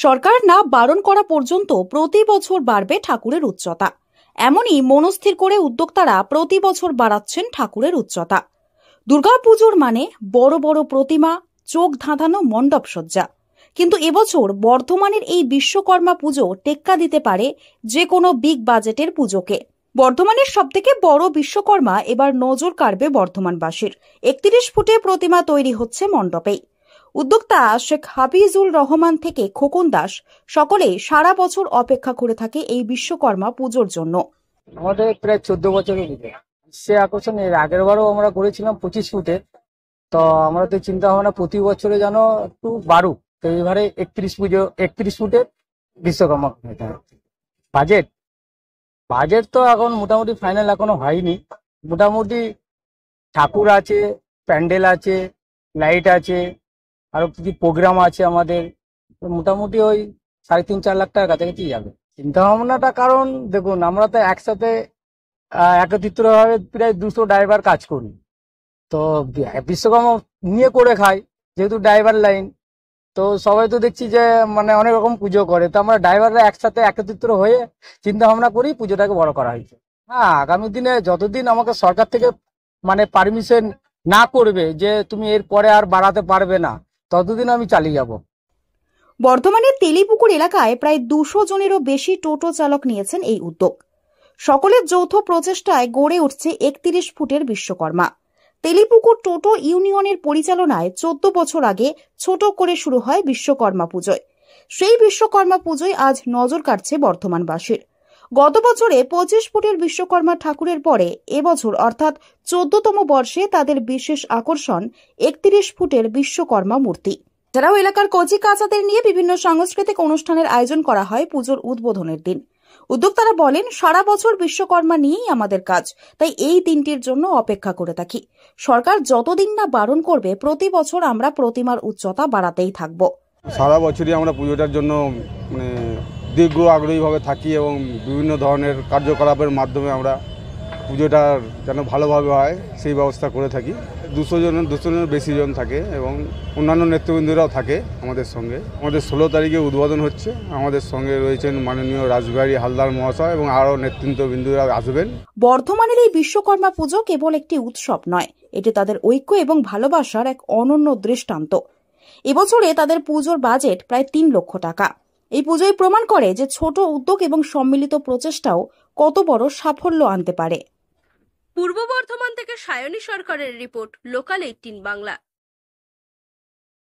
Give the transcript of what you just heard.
সরকার না বারণ করা পর্যন্ত প্রতি বছর বাড়বে ঠাকুরের উচ্চতা। এমনই মনস্থির করে উদ্যোক্তারা প্রতি বছর বাড়াচ্ছেন ঠাকুরের উচ্চতা। দুর্গাপুজোর মানে বড় বড় প্রতিমা, চোখ ধাঁধানো মণ্ডপ সজ্জা। কিন্তু এবছর বর্ধমানের এই বিশ্বকর্মা পুজো টেক্কা দিতে পারে যে কোনো বিগ বাজেটের পুজোকে। বর্ধমানের সবথেকে বড় বিশ্বকর্মা এবার নজর কাড়বে বর্ধমানবাসীর। 31 ফুটে প্রতিমা তৈরি হচ্ছে মণ্ডপেই। উদ্যোক্তা শেখ হাফিজুল রহমান থেকে খোকন দাস সকলে সারা বছর অপেক্ষা করে থাকে এই বিশ্বকর্মা পুজোর জন্য। আমাদের প্রায় 14 বছরের পুজো। সে আকর্ষণ এর আগের বারও আমরা করেছিলাম 25 ফুটে। তো আমরা তো চিন্তা ভাবনা প্রতি বছরে যেন একটু বাড়ুক। তো এবারে 31 ফুটে বিশ্বকর্মা বাজেট বাজেট তো এখন মোটামুটি ফাইনাল এখনো হয়নি। মোটামুটি ঠাকুর আছে, প্যান্ডেল আছে, লাইট আছে, আরো কিছু প্রোগ্রাম আছে আমাদের। মোটামুটি ওই 3.5-4 লাখ টাকার কাছাকাছি যাবে চিন্তা ভাবনাটা। কারণ দেখুন, আমরা তো একসাথে একত্রিত ভাবে প্রায় 200 ড্রাইভার কাজ করি। তো বিশ্বকর্মা নিয়ে করে খাই, যেহেতু ড্রাইভার লাইন। তো সবাই তো দেখছি যে মানে অনেক রকম পুজো করে। তো আমরা ড্রাইভাররা একসাথে একত্রিত হয়ে চিন্তা ভাবনা করি পুজোটাকে বড় করা হয়েছে। হ্যাঁ, আগামী দিনে যতদিন আমাকে সরকার থেকে মানে পারমিশন না করবে যে তুমি এর পরে আর বাড়াতে পারবে না, ততদিন আমি চালিয়ে যাব। বর্ধমানের তেলিপুকুর এলাকায় প্রায় 200 জনেরও বেশি টোটো চালক নিয়েছেন এই উদ্যোগ। সকলের যৌথ প্রচেষ্টায় গড়ে উঠছে 31 ফুটের বিশ্বকর্মা। তেলিপুকুর টোটো ইউনিয়নের পরিচালনায় 14 বছর আগে ছোট করে শুরু হয় বিশ্বকর্মা পুজোয়। সেই বিশ্বকর্মা পুজোয় আজ নজর কাটছে বর্ধমানবাসীর। গত বছরে 25 ফুটের বিশ্বকর্মা ঠাকুরের পরে এবছর অর্থাৎ 14তম বর্ষে তাদের বিশেষ আকর্ষণ 31 ফুটের বিশ্বকর্মা মূর্তি। এছাড়াও এলাকার কচি কাচাদের নিয়ে বিভিন্ন সাংস্কৃতিক অনুষ্ঠানের আয়োজন করা হয় পুজোর উদ্বোধনের দিন। উদ্যোক্তারা বলেন, সারা বছর বিশ্বকর্মা নিয়েই আমাদের কাজ, তাই এই দিনটির জন্য অপেক্ষা করে থাকি। সরকার যতদিন না বারণ করবে প্রতি বছর আমরা প্রতিমার উচ্চতা বাড়াতেই থাকব। সারা বছরই আমরা পুজোটার জন্য দীর্ঘ আগ্রহীভাবে থাকি এবং বিভিন্ন ধরনের কার্যকলাপের মাধ্যমে আমরা পুজোটা যেন ভালোভাবে হয় সেই ব্যবস্থা করে থাকি। 200 জনের বেশি জন থাকে এবং অন্যান্য নেতৃবৃন্দরাও থাকে আমাদের সঙ্গে। আমাদের 16 তারিখে উদ্বোধন হচ্ছে। আমাদের সঙ্গে রয়েছেন মাননীয় রাজবিহারী হালদার মহাশয় এবং আরও নেতৃবৃন্দরা আসবেন। বর্ধমানের এই বিশ্বকর্মা পুজো কেবল একটি উৎসব নয়, এটি তাদের ঐক্য এবং ভালোবাসার এক অনন্য দৃষ্টান্ত। এবছরে তাদের পুজোর বাজেট প্রায় 3 লক্ষ টাকা। এই পুজোয় প্রমাণ করে যে ছোট উদ্যোগ এবং সম্মিলিত প্রচেষ্টাও কত বড় সাফল্য আনতে পারে। পূর্ব বর্ধমান থেকে সায়নী সরকারের রিপোর্ট, লোকাল 18 বাংলা।